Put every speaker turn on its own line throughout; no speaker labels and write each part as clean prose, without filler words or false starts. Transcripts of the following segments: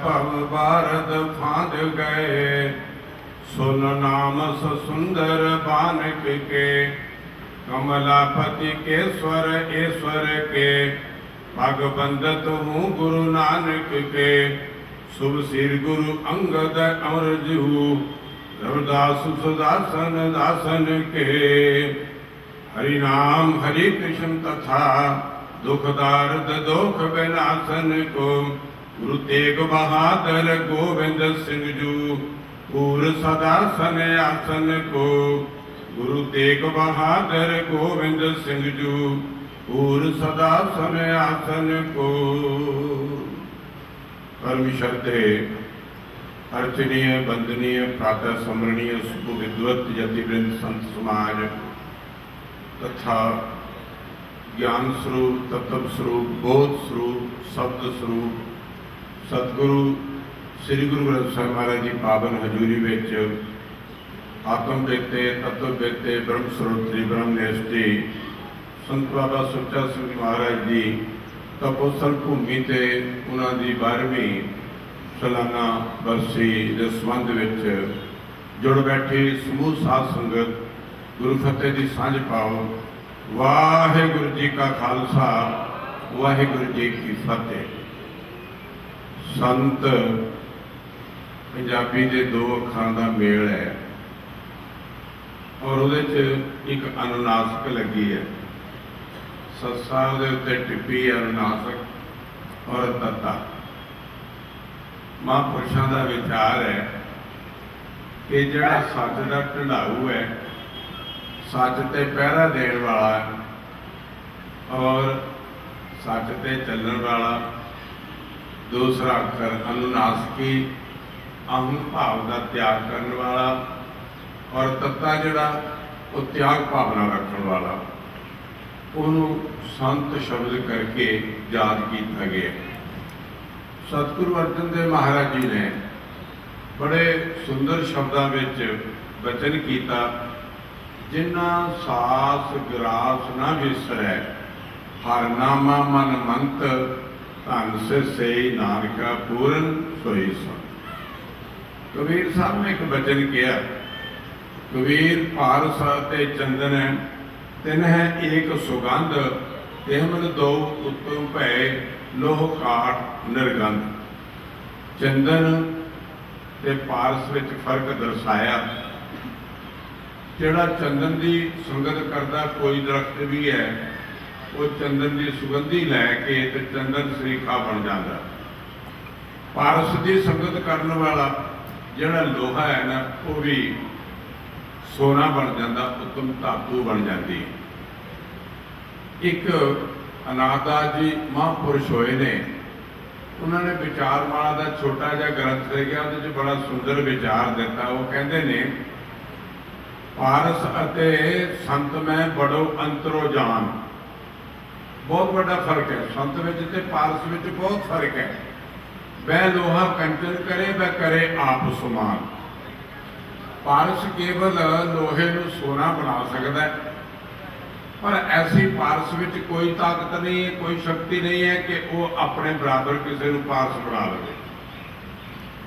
भव भारत फांद गए। सुन नाम सुंदर बानक के, कमलापति के स्वर ईश्वर के। पग बंदत हूँ गुरु नानक के, शुभ सिर गुरु अंगद अमर जू। रविदास सुदासन दासन के, हरि नाम हरि कृष्ण तथा दुख दारद दुख विनाशन को। गुरु तेग बहादुर गोविंद सिंह जू, पूर सदा सन आसन को। गुरु तेग बहादुर गोविंद सिंह जू, पूर सदा सन आसन को। परम श्रद्धे अर्चनीय वंदनीय प्रातः स्मरणीय सुविद्वत यतिवृंद संत समाज तथा ज्ञान स्वरूप तत्व स्वरूप बोध स्वरूप शब्द स्वरूप सतगुरु श्री गुरु ग्रंथ साहिब महाराज जी पावन हजूरी विच आत्म बेते तत्व बेते ब्रह्म स्रोत्री ब्रह्म निष्ठी संत बाबा सुच्चा सिंह महाराज जी तपोस्थल भूमि ते उन्हां दी 12वीं सालाना बरसी के संबंध विच जुड़ बैठी समूह साध संगत गुरु फतेह की सांझ पाओ। वाहिगुरु जी का खालसा वाहिगुरु जी की फतेह। संत पंजाबी के 2 अखां का मेल है और उहदे च एक अनुनासक लगी है। सस्सा उहदे उत्ते टिप्पी अनुनासक और तत्ता। महापुरुषों का विचार है कि जिहड़ा सच का ढंडाऊ है, सच ते पहरा देने वाला और सच ते चलने वाला। दूसरा अक्षर अनुनासकी अहम भाव का त्याग करने वाला और तत्ता जिहड़ा वो त्याग भावना रखने वाला। उन्होंने संत शब्द करके याद किया गया। सतगुरु अर्जन देव महाराज जी ने बड़े सुंदर शब्दों में वचन किया, जिन्ना सास ग्रास न विसरै, हर नामा मन मंत, धन से सही नानका पूरन सोई सन। कबीर साहब ने एक वचन किया, कबीर पारस ते चंदन तिन है एक सुगंध, तिहमन दो उत्तम भय लोह काट निर्गंध। चंदन ते पारस विच फर्क दर्शाया। जिहड़ा चंदन की संगत करता कोई दरख्त भी है, वो चंदन की सुगंधी लैके ते चंदन सरीखा बन जाता। पारस की संगत करने वाला जिहड़ा लोहा है ना, वो भी सोना बन जाता, उत्तम धातु बन जाती। एक अनाथदास जी महापुरुष होए ने, उन्होंने विचारमाला का छोटा जिहा ग्रंथ लिखा, उहदे बड़ा सुंदर विचार दिता। वो कहते ने, पारस अते संत में बड़ो अंतरो जान। बहुत बड़ा फर्क है संत विच ते पारस विच, बहुत फर्क है। वह लोहा कंचन करे, वह करे आप समान। पारस केवल लोहे नूं सोना बना सकता है, पर ऐसी पारस विच कोई ताकत नहीं है, कोई शक्ति नहीं है कि वो अपने बराबर किसी को पारस बना ले।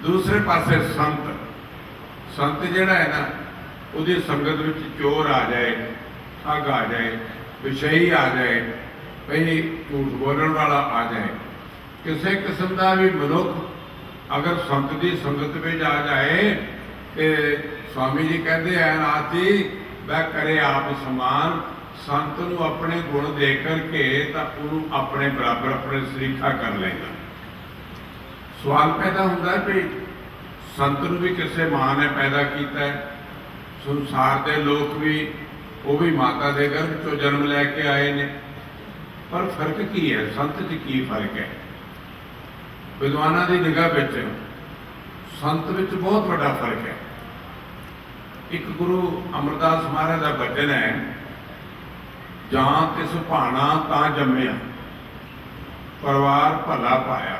दूसरे पासे संत, संत जिहड़ा है ना, उसकी संगत विच चोर आ जाए, ठग आ जाए, विषयी आ जाए, कहीं झूठ बोलने वाला आ जाए, किसी किस्म का भी मनुख अगर संत की संगत में आ जाए तो स्वामी जी कहते हैं, नाथ जी वह करे आप समान। संत नूं अपने गुण दे करके तो अपने बराबर अपने सरीखा कर लेगा। सवाल पैदा होता है भी संत नूं भी किसी मां ने पैदा किया है, संसार के लोग भी वो भी माता के गर्भ चो जन्म लैके आए ने, पर फर्क की है, संत च की फर्क है? विद्वाना की निगाह विच संत विच बहुत बड़ा फर्क है। एक गुरु अमरदास महाराज का वचन है, जां तिस भाना तां जम्मिया, परिवार भला पाया।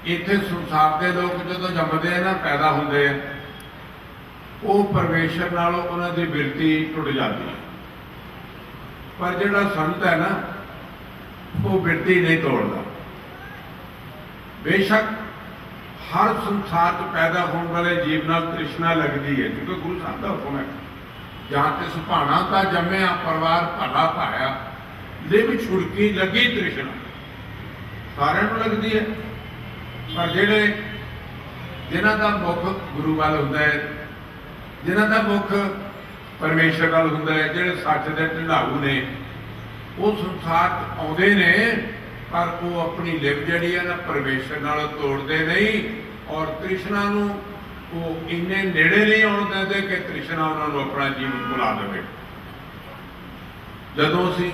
इत्थे संसार के लोग जो जमते हैं ना, पैदा होंगे, वो परमेश्वर नालों उन्हां दी बिरती टुट जाती है। पर जिहड़ा संत है ना, वो बिरती नहीं तोड़ता। बेशक हर संसार च पैदा होने वाले जीव नाल तृष्णा लगती है, क्योंकि गुरु साहब का हुक्म है, जहाँ ते सुभाना का जम्मिया परिवार भला पाया, लिव छुड़की लगी तृष्णा, सारिਆਂ ਨੂੰ लगती है। पर ਜਿਹੜੇ जिन्हां दा मुख गुरु वाल हुंदा है, जिन्हां दा मुख परमेश्वर वाल हुंदा है, ਜਿਹੜੇ सच दे ढंडाऊ ने, वो संसार च आउंदे ने, पर वो अपनी लिव जिहड़ी है ना परमेश्वर नाल तोड़ते नहीं, और तृष्णा नूं वो इन्ने नेड़े नहीं आउण दिंदे कि तृष्णा उन्हां नूं अपना जीवन भुला देवे। जदों असीं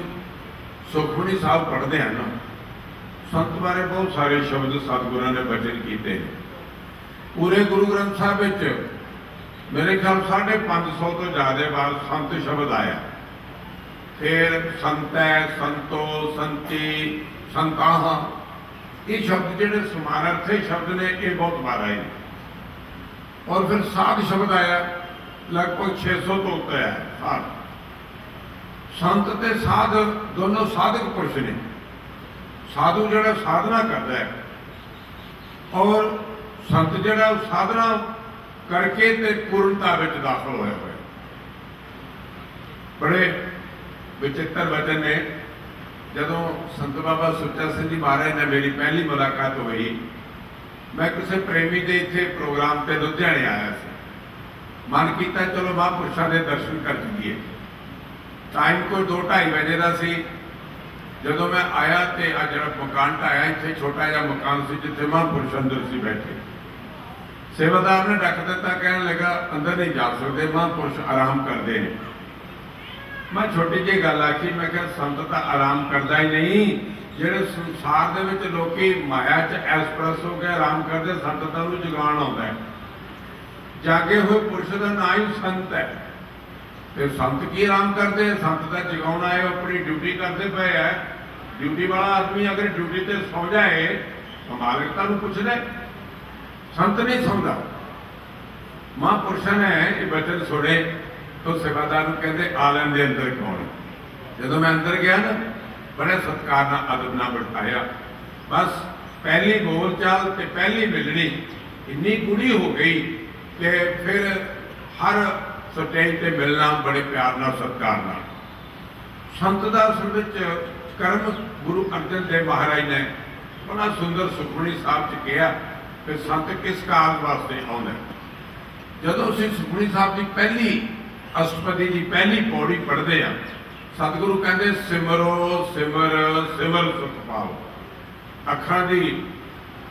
सुखमनी साहब पढ़ते हैं ना, संत बारे बहुत सारे शब्द सतगुरां ने बचन किए। पूरे गुरु ग्रंथ साहब विच मेरे ख्याल 550 तो ज़्यादा बार संत शब्द आया। फिर संतै, संतो, संती, संताह, ये शब्द जिहड़े समानार्थी शब्द ने, ये बहुत बार आए। और फिर साध शब्द आया, लगभग 600 तो उत्ते आया साध। संत ते साध दोनों साधक पुरुष ने। साधु जिहड़ा साधना करता है, और संत जिहड़ा साधना करके ते पूर्णता विच दाखल होया होया। बड़े विचित्र वचन ने। जदों संत बाबा सुच्चा सिंह जी महाराज ने मेरी पहली मुलाकात हुई, मैं किसी प्रेमी के इत्थे प्रोग्राम ते लुधियाने आया सी। मन किया चलो महापुरुषों के दर्शन कर जाइए। टाइम कोई 2-2:30 बजे का सी। जदों मैं आया तो आ जो मकान ढाया, इतने छोटा जहा मकान से जिथे महापुरुष अंदर से बैठे, सेवादार ने डक दिता, कहने लगा अंदर नहीं जा सकते, महापुरुष आराम करते हैं। मैं छोटी जी गल आखी, मैं क्या संत तो आराम करता ही नहीं, जेडे संसार दे विच लोकी माया च एक्सप्रैस हो के आराम करते, संत तो उन्हें जगाण आउंदा है। जागे हुए पुरुष का ना ही संत है। फिर संत की आराम करते, संत का जगाउणा है, अपनी ड्यूटी करते पे है। ड्यूटी वाला आदमी अगर ड्यूटी ते सौ जाए तो मालिक तुहानूं पुछदा, संत नहीं सौंदा। महापुरुषों ने ये वचन सुने तो सेवादार नूं कहंदे आ लैण दे अंदर कौन। जदों मैं अंदर गया ना, बड़े सत्कार नाल अदब नाल बिठाया। बस पहली बोल चाल ते पहली मिलनी इन्नी गूढ़ी हो गई कि फिर हर स्टेज पर मिलना बड़े प्यार नाल सत्कार नाल। संत दा असल विच कर्म गुरु अर्जन देव महाराज ने बड़ा सुंदर सुखमनी साहब च कहा कि संत किस काल वास्ते आउंदा। जदों असीं सुखमनी साहब की पहली अष्टपदी की पहली पौड़ी पढ़ते हैं, सतगुरु कहते सिमरो सिमर सिमर सुख पाओ। अखां की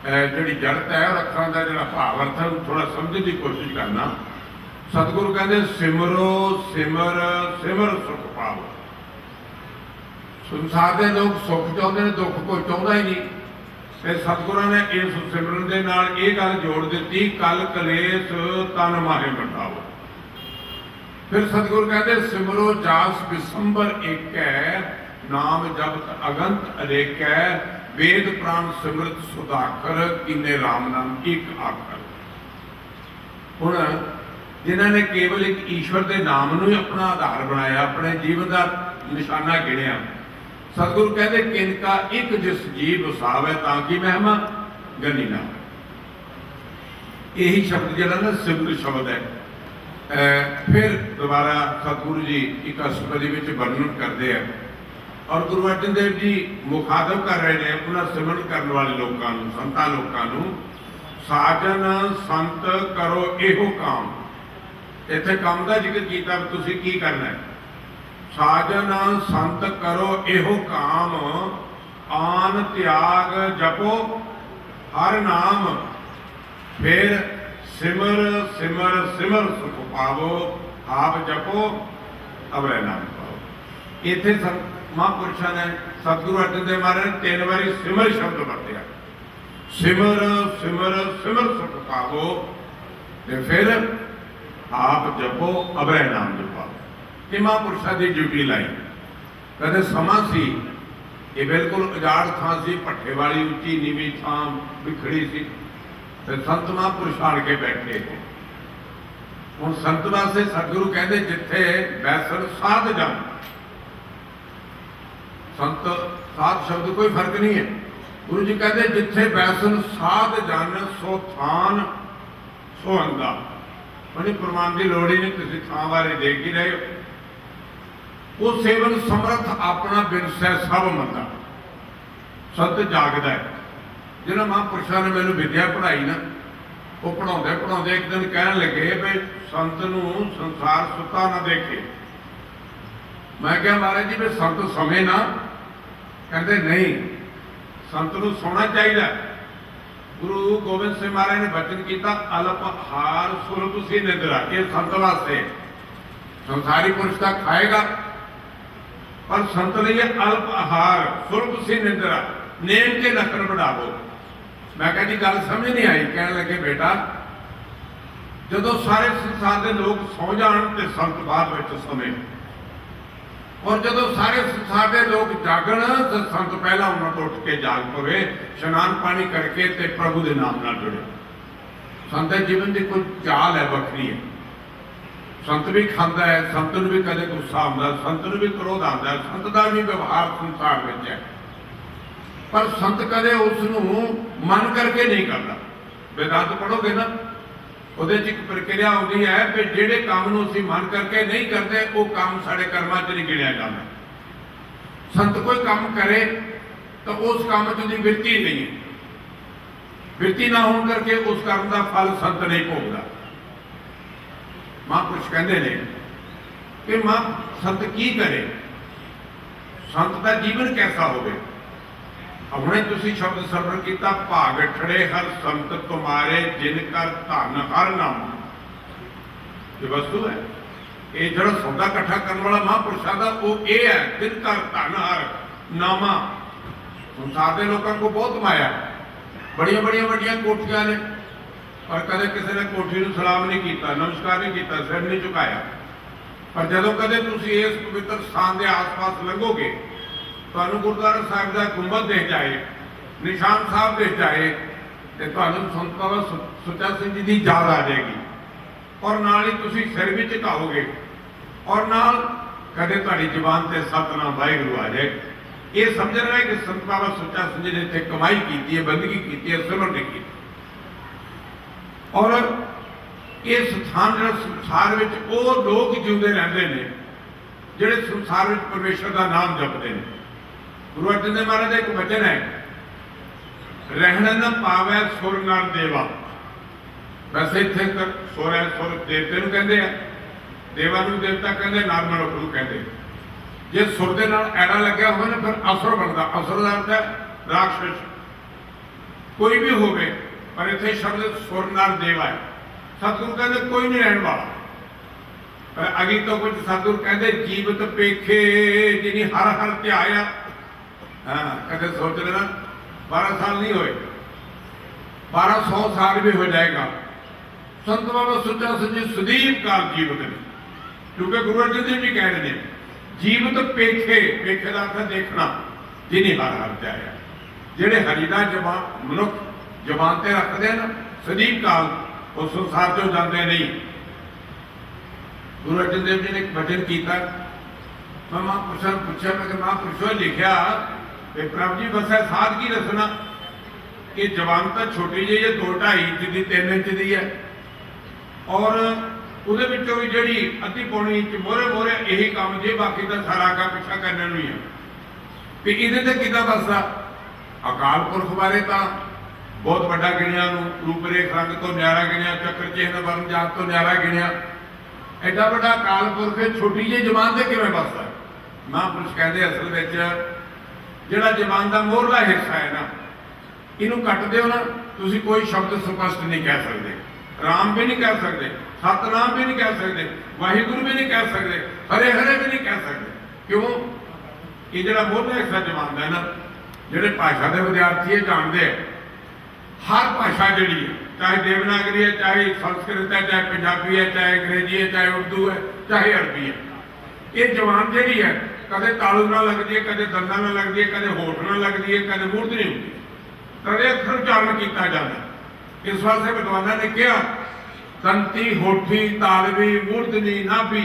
जिहड़ी जड़त है और अखां का जिहड़ा भाव अर्थ है थोड़ा समझने की कोशिश करना। सतगुरु कहते सिमरो सिमर सिमर सुख पाओ। संसार के लोग सुख चाहते हैं, दुख कोई चाहता ही नहीं। ते सतगुरां ने इस सिमरन के नाल ये गल जोड़ दी, कल कलेस तन माहे मटाओ। फिर सतगुरु कहते सिमरो जास विसंबर एक है, नाम जपत अगंत अनेक है, वेद प्राण सिमरत सुधाकर, किन्ने राम नाम एक आकर। हुण जिन्होंने केवल एक ईश्वर के नाम नूं ही अपना आधार बनाया, अपने जीवन का निशाना गिणिया, सतगुरु कहते किनका एक जिस जी वसावे ताकि महिमा गनी ना। यही शब्द जिहड़ा ना सिमर शब्द है। फिर दोबारा सतगुरु जी एक अष्टपदी में वर्णन करते हैं, और गुरु अर्जन देव जी मुखातब कर रहे हैं उन्हें सिमरन करने वाले लोगों, संतां लोगों, साजन संत करो एहो काम। इत्थे काम का जिक्र किया, तुसीं की करना है। साजन संत करो एहो काम, आन त्याग जपो हर नाम, फिर सिमर सिमर सिमर सुख पावो, आप जपो अवै नाम पाओ। इत्थे महापुरुषों ने सतगुरु अर्जन देव महाराज ने 3 बारी सिमर शब्द वरत्या। सिमर सिमर सिमर सुख पावो, फिर आप जपो अवै नाम जपाओ। ये महापुरुषों की ड्यूटी लाई। कदे समा सी, ये बिल्कुल उजाड़ थां सी, भट्ठे वाली उच्ची नीवी थां बिखड़ी सी, फिर संत महापुरुष आण के बैठे थे। हुण संत वास्ते सतगुरु कहते जिथे बैसन साध जान। संत साध शब्द कोई फर्क नहीं है। गुरु जी कहते जिथे बैसन साध जन सो थान सो अंदा। मैंने प्रमाण की लोड़ ही नहीं, किसी थां बारे देख ही रहे हो। वो सेवन समर्थ अपना विरसा सब मंदा। संत जागदा है। जिन्होंने महापुरुषों ने मैंने विद्या पढ़ाई ना, वो पढ़ाते पढ़ाते एक दिन कह लगे भी संत नूं संसार सुता ना देखे। मैं क्या महाराज जी भी संत सोवे ना? कहते नहीं, संत नूं सोना चाहिए। गुरु गोबिंद सिंह महाराज ने वचन किया अल्पहार सुलभ सी निद्रा। ये संत वास्ते, संसारी पुरुष का खाएगा पर संत लिए अल्प आहार सुलभ सी निद्रा नेम के लखन बढ़ावो। मैं कहा जी गल समझ नहीं आई। कह लगे बेटा जो सारे संसार के लोग सौ जान तो संत बाद में सोवे, और जो सारे संसार के लोग जागण तो संत पहला उन्होंने तो उठ के जाग पवे, स्नान पानी करके ते प्रभु के नाम नाल जुड़े। संत जीवन की कोई चाल है, वखरी है। संत भी खांदा है, संत नूं भी कदे गुस्सा आउंदा, संत नूं भी क्रोध आउंदा, संत का भी व्यवहार संसार में है, पर संत कदे उसनूं मन करके नहीं करता। वेदांत पढ़ोगे ना, ਉਹਦੇ ਚ ਇੱਕ ਪ੍ਰਕਿਰਿਆ ਆਉਂਦੀ ਹੈ ਕਿ ਜਿਹੜੇ ਕੰਮ ਨੂੰ ਅਸੀਂ ਮਨ ਕਰਕੇ ਨਹੀਂ ਕਰਦੇ ਉਹ ਕੰਮ ਸਾਡੇ ਕਰਮਾਂ 'ਚ ਨਹੀਂ ਗਿਣਿਆ ਜਾਂਦਾ। ਸੰਤ ਕੋਈ ਕੰਮ ਕਰੇ ਤਾਂ ਉਸ ਕੰਮ 'ਚ ਉਹਦੀ ਬਿਰਤੀ ਨਹੀਂ ਹੈ, ਬਿਰਤੀ ਨਾ ਹੋਣ ਕਰਕੇ ਉਸ ਕਰਮ ਦਾ ਫਲ ਸੰਤ ਨਹੀਂ ਭੋਗਦਾ। ਮਹਾਂਪੁਰਸ਼ ਕਹਿੰਦੇ ਨੇ ਕਿ ਮਾਂ ਸੰਤ ਕੀ ਕਰੇ, ਸੰਤ ਦਾ ਜੀਵਨ ਕੈਸਾ ਹੋਵੇ। हमने तुसी शब्द सरवण किया भाग ठड़े हर संत तुम्हारे जिन कर धन हर नाम। ये वस्तु है, ये जो सौदा कट्ठा करने वाला महापुरुषों का वो ये है जिन कर धन हर नामा। संसार के लोगों को बहुत माया, बड़िया बड़िया बड़िया कोठियां ने, पर कदे किसी ने कोठी को सलाम नहीं किया, नमस्कार नहीं किया, सिर नहीं झुकाया। पर जो कदे तुसी इस पवित्र स्थान के आस पास लंघोगे, ਤੁਹਾਨੂੰ ਗੁਰਦੁਆਰਾ ਸਾਹਿਬ ਦਾ ਗੁੰਬਦ ਦੇਖ ਜਾਏ, ਨਿਸ਼ਾਨ ਸਾਹਿਬ ਦੇਖ ਜਾਏ, ਤੇ ਤੁਹਾਨੂੰ ਸੰਤ ਬਾਬਾ ਸੁੱਚਾ ਸਿੰਘ ਜੀ ਦੀ ਯਾਦ ਆ ਜਾਏਗੀ, ਔਰ ਨਾਲ ਹੀ ਤੁਸੀਂ ਸਿਰ ਵੀ ਝੁਕਾਓਗੇ, ਔਰ ਨਾਲ ਕਦੇ ਤੁਹਾਡੀ ਜ਼ੁਬਾਨ ਤੇ ਸਤਨਾਮ ਵਾਹਿਗੁਰੂ ਆ ਜਾਏ। ਇਹ ਸਮਝਣਾ ਹੈ ਕਿ ਸੰਤ ਬਾਬਾ ਸੁੱਚਾ ਸਿੰਘ ਜੀ ਨੇ ਇੱਥੇ ਕਮਾਈ ਕੀਤੀ ਹੈ, ਬੰਦਗੀ ਕੀਤੀ ਹੈ, ਸਿਮਰਨ ਕੀਤੀ। ਔਰ ਇਹ ਸਥਾਨ ਜਿਹੜਾ ਸੰਸਾਰ ਵਿੱਚ ਉਹ ਲੋਕ ਜਿਉਂਦੇ ਰਹਿੰਦੇ ਨੇ ਜਿਹੜੇ ਸੰਸਾਰ ਵਿੱਚ ਪਰਮੇਸ਼ਰ ਦਾ ਨਾਮ ਜਪਦੇ ਨੇ। गुरु अर्जन देव महाराज एक वचन है, रहन न पावै सुर नर देवा। वैसे इतने तक सुर है, सुर देवते नूं कहंदे आ, देवा नूं देवता कहंदे, नर मनुख नूं कहंदे। जे सुर दे नाल ऐड़ा लग्या होवे ना फिर असुर बनदा। असुर दा अर्थ है राक्षस, कोई भी होवे, पर इत्थे शब्द सुर नर देवा है। सतगुरु कहंदे कोई नहीं रहण वाला, पर अगी तो कुछ सतगुरु कहंदे जीवत पेखे जिनी हर हर ध्याया। हाँ, कदे सोच लेना 12 साल नहीं हुए, 1200 साल भी हो जाएगा। संत बाबा सुच्चा सिंह जी सदीप काल जीवित ने, क्योंकि गुरु अर्जन देव जी कह रहे हैं जीवित पेखे, पेखे का अर्थ देखना, जिन्हें हर हर जाया। जेड़े हरि का जबान मनुख जबान ते रखते हैं ना सदीप काल, वो संसार चो जाते नहीं। गुरु अर्जन देव जी ने एक वचन किया, मैं महापुरुषों ने पूछा, मैं महापुरुषों लिखा प्रभु जी बस है साध की रचना, ये जबान तो छोटी जी है, 2-2.5 इंच की 3 इंच की है, और ਉਹਦੇ ਵਿੱਚੋਂ ਵੀ ਜਿਹੜੀ ਅੱਧੀ ਪੌਣੀ ਇੰਚ ਮੋਰੇ ਮੋਰੇ ਇਹੀ ਕੰਮ ਜੇ, ਬਾਕੀ ਤਾਂ ਸਾਰਾ ਅੱਗਾ ਪਿੱਛਾ ਕਰਨ ਨੂੰ ਹੀ ਹੈ। ਤੇ ਇਹਦੇ ਤੇ ਕਿੱਦਾਂ ਦੱਸਦਾ? ਅਕਾਲ ਪੁਰਖ ਬਾਰੇ ਤਾਂ ਬਹੁਤ ਵੱਡਾ ਗਿਣਿਆ, ਨੂੰ ਰੂਪਰੇਖ ਰੰਗ ਤੋਂ ਨਿਆਰਾ ਗਿਣਿਆ, ਚੱਕਰ ਚਿਹਨ ਵਰਨ ਜਾਤ ਤੋਂ ਨਿਆਰਾ ਗਿਣਿਆ। ਐਡਾ ਵੱਡਾ ਅਕਾਲ ਪੁਰਖ ਛੋਟੀ ਜਿਹੀ ਜ਼ਬਾਨ ਤੇ ਕਿਵੇਂ ਬਸਦਾ? ਮਹਾਂਪੁਰਸ਼ ਕਹਿੰਦੇ ਅਸਲ ਵਿੱਚ ਜਿਹੜਾ ਜ਼ਬਾਨ ਦਾ ਮੋਹਰਲਾ ਹਿੱਸਾ ਹੈ ਨਾ, ਇਹਨੂੰ ਕੱਟ ਦਿਓ ਨਾ, ਤੁਸੀਂ ਕੋਈ ਸ਼ਬਦ ਸਪਸ਼ਟ ਨਹੀਂ ਕਹਿ ਸਕਦੇ। ਰਾਮ ਵੀ ਨਹੀਂ ਕਹਿ ਸਕਦੇ, ਸਤਨਾਮ ਵੀ ਨਹੀਂ ਕਹਿ ਸਕਦੇ, ਵਾਹਿਗੁਰੂ ਵੀ ਨਹੀਂ ਕਹਿ ਸਕਦੇ, ਹਰੇ ਹਰੇ ਵੀ ਨਹੀਂ ਕਹਿ ਸਕਦੇ। ਕਿਉਂ? ਇਹ ਜਿਹੜਾ ਮੋਹਰਲਾ ਹਿੱਸਾ ਜ਼ਬਾਨ ਦਾ ਨਾ, ਜਿਹੜੇ ਭਾਸ਼ਾ ਦੇ ਵਿਦਿਆਰਥੀ ਇਹ ਜਾਣਦੇ ਆ, ਹਰ ਭਾਸ਼ਾ ਜਿਹੜੀ ਹੈ, ਚਾਹੇ ਦੇਵਨਾਗਰੀ ਹੈ, ਚਾਹੇ ਸੰਸਕ੍ਰਿਤ ਹੈ, ਚਾਹੇ ਪੰਜਾਬੀ ਹੈ, ਚਾਹੇ ਅੰਗਰੇਜ਼ੀ ਹੈ, ਚਾਹੇ ਉਰਦੂ ਹੈ, ਚਾਹੇ ਅਰਬੀ ਹੈ, ਇਹ ਜ਼ਬਾਨ ਜਿਹੜੀ ਹੈ कदे तालू ना लगती है, कदे दंदा ना लगती है, कदे होठ ना लगती है, कदे मूर्धनी होती है, कदे अखर उच्चारण किया जाता है। इस वास्ते विद्वानों ने कहा तंती, होठी, तालवी, मूर्धनी, नाभि,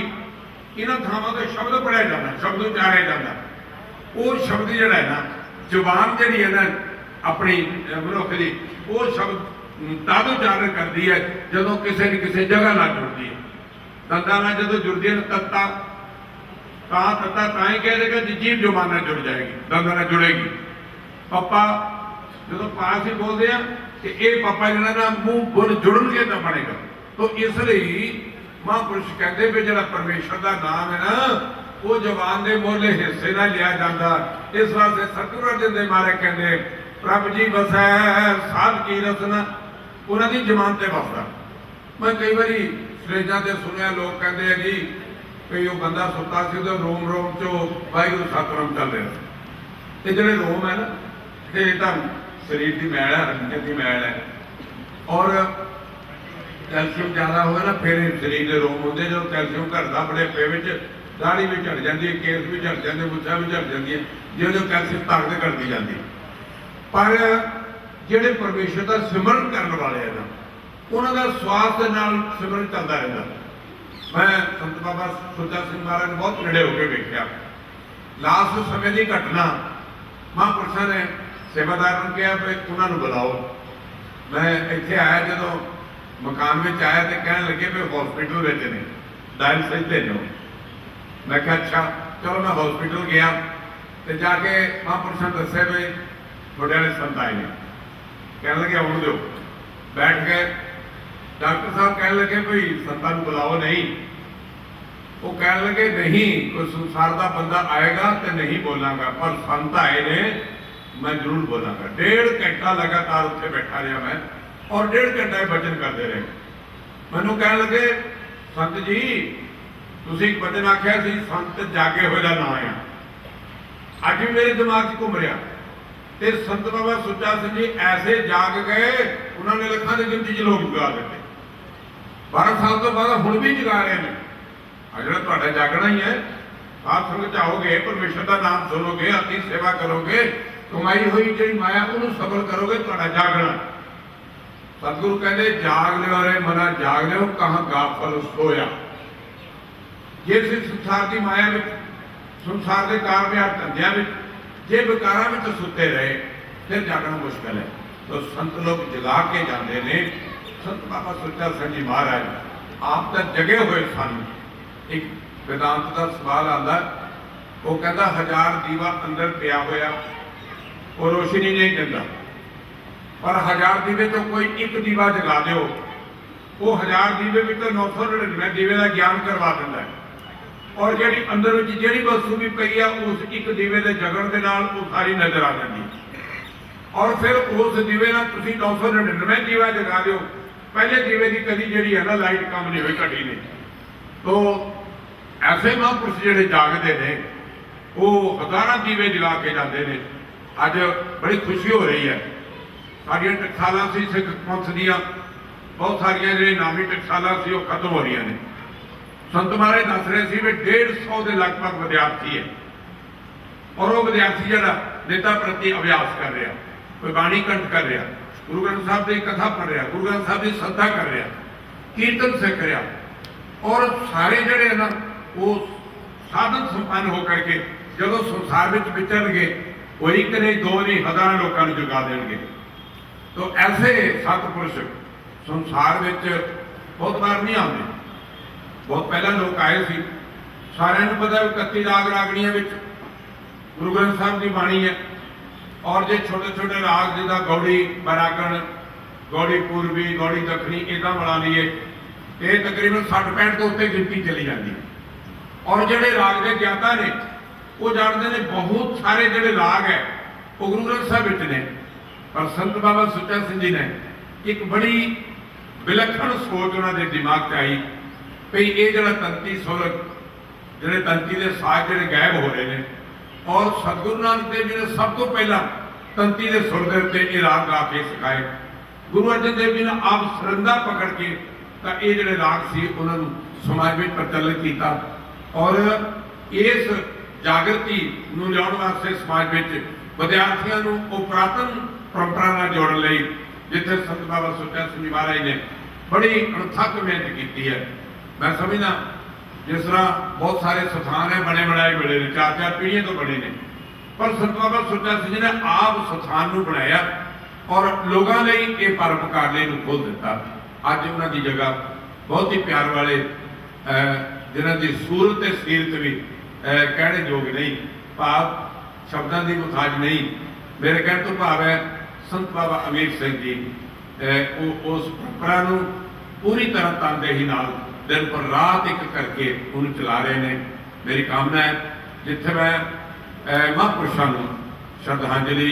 इन्होंने थावां ते शब्द पढ़िया जाता, शब्द उच्चारिया जाता। वो शब्द जिहड़ा है ना, जुबान जिहड़ी है ना, अपनी मनुख की, वो शब्द तद उचारण करती है जो किसी न किसी जगह ना जुड़ती है। दंदा ना जो जुड़ती है तत्ता तत्ता ही कह देगा जीव जुबान ना जुड़ जाएगी, दंदा ना जुड़ेगी। पप्पा जो पास ही बोलते हैं कि ये पप्पा जो ना मूँह बुल जुड़नगे तो बनेगा। तो इसलिए महापुरुष कहते भी जो परमेश्वर का नाम है ना वो जबान के मोहले हिस्से ना लिया जाता। इस वास्ते सतगुरु अर्जन देव महाराज कहते प्रभ जी वसै साध की रसना, उन्होंने जबान से वसदा। मैं कई बार स्टेजा से सुनिया लोग कहते हैं जी कि वो बंदा सुता सी तो रोम रोम चो वाहिगुरू सतनाम चल रहा। ये जो रोम है ना ये तो शरीर की मैल है, हड्डियों की मैल है, और कैल्शियम ज़्यादा हो ना फिर शरीर के रोम होंगे। जो कैल्शियम घटता बुढ़ेपे में दाढ़ी भी झड़ जाती है, केस भी झड़ जाते, मुछा भी झड़ जाती है, जो जो कैल्शियम ताकत घटती जाती है। पर ਜਿਹੜੇ परमेश्वर का सिमरन करने वाले हैं ना उन्होंने स्वास्थ्य नाल सिमरन चलता रहता। मैं संत बाबा सुच्चा सिंह महाराज बहुत नेड़े होकर देखा। लास्ट समय की घटना महापुरुषों ने सेवादार ने कहा भाई उन्होंने बुलाओ। मैं इतने आया जो मकान में आया तो कह लगे भी हॉस्पिटल ने डायल सही भेजो। मैं क्या अच्छा चलो मैं हॉस्पिटल गया तो जाके महापुरुषों ने दसे भी थोड़े वाले संत आए हैं। कह लगे आने दो, बैठ गए। डॉक्टर साहब कह लगे भाई संतां नूं बुलाओ नहीं। वो कह लगे नहीं कोई संसार का बंदा आएगा तो नहीं बोलांगा, पर संत आए ने मैं जरूर बोलांगा। 1.5 घंटा लगातार उत्थे बैठा रहा मैं और 1.5 घंटा वचन करते रहे। मैनू कह लगे संत जी तुसीं एक वचन आख्या सी संत जागे होए दा नाम है। अज भी मेरे दिमाग च घूम रहा। ते संत बाबा सुच्चा सिंह जी ऐसे जाग गए उन्होंने लखा की गिनती च लोग जगा देते। 12 साल तो बाद हुण भी जगा रहे हैं। जो तुहाडा जागना ही है, आप संगत आओगे परमेश्वर का नाम सुनोगे, अपनी सेवा करोगे, कमाई हुई जी माया उन्होंने सफल करोगे, तुहाडा जागना। सतगुरु कहते जाग लियो रे मना जाग लियो कहाँ गाफल सोया। जे संसार की माया में संसार के कार धंधिया में जे विकारा में सुते रहे फिर जागना मुश्किल है। तो संत लोग जगा के जाते हैं। संत बाबा सुच्चा सिंह जी महाराज आप तो जगे हुए सन। एक वेदांत का सवाल आता वो कहता 1000 दीवा अंदर पिया होया वो रोशनी नहीं दिता, पर 1000 दीवे तो कोई एक दीवा जगा दो वो 1000 दीवे में तो 999 दीवे का ज्ञान करवा देता है। और जी अंदर जी वस्तु भी पई है उस एक दीवे के जगण के नाल वो सारी नजर आ जाती। और फिर उस दीवे ना तुसीं 999 दीवा जगा दो, पहले दीवे की कदी जी है ना लाइट कम नहीं हुई घटी ने। तो ऐसे महापुरुष जिहड़े जागते हैं वो 1000 दीवे जगा के जाते हैं। अज बड़ी खुशी हो रही है। सारियां टकसालां सी सिख पंथ दियां बहुत सारियां जिहड़ियां नामी टकसालां सी वो खत्म हो रही हैं। संत महाराज दस रहे थे भी 150 के लगभग विद्यार्थी है और वो विद्यार्थी जरा नेता प्रति अभ्यास कर रहा, कोई बाणी कंठ कर रहा, गुरु ग्रंथ साहब की कथा पढ़ रहा, गुरु ग्रंथ साहब की श्रद्धा कर रहा, कीर्तन सीख रहा। और सारे जड़े ना वो साधन संपन्न होकर के जो संसार में विचर गए वो एक नहीं दो नहीं 1000 लोगों को जगा देंगे। तो ऐसे सतपुरुष संसार में बहुत बार नहीं आते। बहुत पहला लोग आए थे। सारे पता 31 राग रागणियां गुरु ग्रंथ साहब की बाणी है। और जो छोटे छोटे राग जिदा गौड़ी बरागण, गौड़ी पूर्वी, गौड़ी दक्षिणी इदा बना लीए ये तकरीबन 60-65 के उत्ते गिनती चली जाती है। और जोड़े राग के ज्ञाता ने वो जानते हैं बहुत सारे जोड़े राग है वो गुरु ग्रंथ साहब विच ने। पर संत बाबा सुच्चा सिंह जी ने एक बड़ी विलक्षण सोच उन्होंने दिमाग च आई भी ये जो तंती सुर जोड़े तंती के साज जोड़े गायब हो रहे हैं। और सतगुरु नानक देव जी ने सब तो पहला तंती के सुर के उत्ते ये राग गा के सिखाए। गुरु अर्जन देव जी ने आप सरंदा पकड़ के तो ये जोड़े राग से उन्होंने समाज में प्रचलित किया। और इस जागृति को लियाउण वास्ते समाज में विद्यार्थियों को पुरातन परंपरा नाल जोड़न लई जिथे संत बाबा सुच्चा सिंह जी महाराज ने बड़ी अणथक मेहनत की है। मैं समझना जिस तरह बहुत सारे स्थान है बने बनाए मिले ने 4-4 पीढ़ियों तो बने ने पर संत बाबा सुच्चा सिंह जी ने आप स्थान ਨੂੰ ਬਣਾਇਆ और लोगों ਲਈ ਇਹ ਪਰਉਪਕਾਰਲੇ ਨੂੰ ਖੋਲ ਦਿੱਤਾ। ਅੱਜ ਉਹਨਾਂ ਦੀ ਜਗ੍ਹਾ ਬਹੁਤ ਹੀ ਪਿਆਰ ਵਾਲੇ ਜਿਨ੍ਹਾਂ ਦੀ ਸੂਰਤ ਤੇ ਸੀਰਤ ਵੀ ਕਹਿਣੇ ਯੋਗ ਨਹੀਂ, ਭਾਵ ਸ਼ਬਦਾਂ ਦੀ ਮੁਤਾਜ ਨਹੀਂ। ਮੇਰੇ ਕਹਿਣ ਤੋਂ ਭਾਵ ਹੈ ਸੰਤ ਬਾਬਾ ਅਮੀਰ ਸਿੰਘ ਜੀ ਉਸ ਪਰੰਪਰਾ ਨੂੰ पूरी तरह तनदेही नाल दिन पर रात एक करके उन्हें चला रहे हैं। मेरी कामना है जिथे मैं महापुरुषों को श्रद्धांजलि,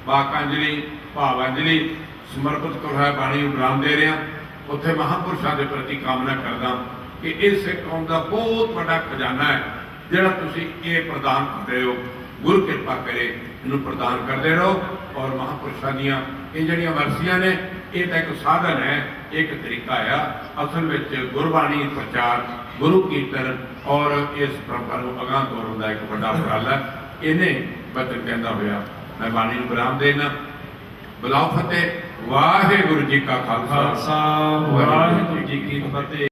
वाकांजलि, भावांजलि समर्पित कर रहा बाणी विराम दे रहा, उत्थे महापुरुषों के प्रति कामना करदा कि इस सिख कौम का बहुत बड़ा खजाना है जिहड़ा तुसीं ये प्रदान कर रहे हो। गुरु कृपा करे इन्हूं प्रदान करते रहो और महापुरुषों दीआं ये जिहड़ियां वरसियां ने ये तो एक साधन है, एक तरीका है। असल में गुरबाणी प्रचार, गुरु कीर्तन और इस परंपरा को अगाह तोड़न का एक बड़ा उपराला इन्हें बचन कहता होया मैं बाणी को विराम देना। बुलाओ फतेह। वाहिगुरु जी का खालसा,
वाहिगुरु जी की फतेह।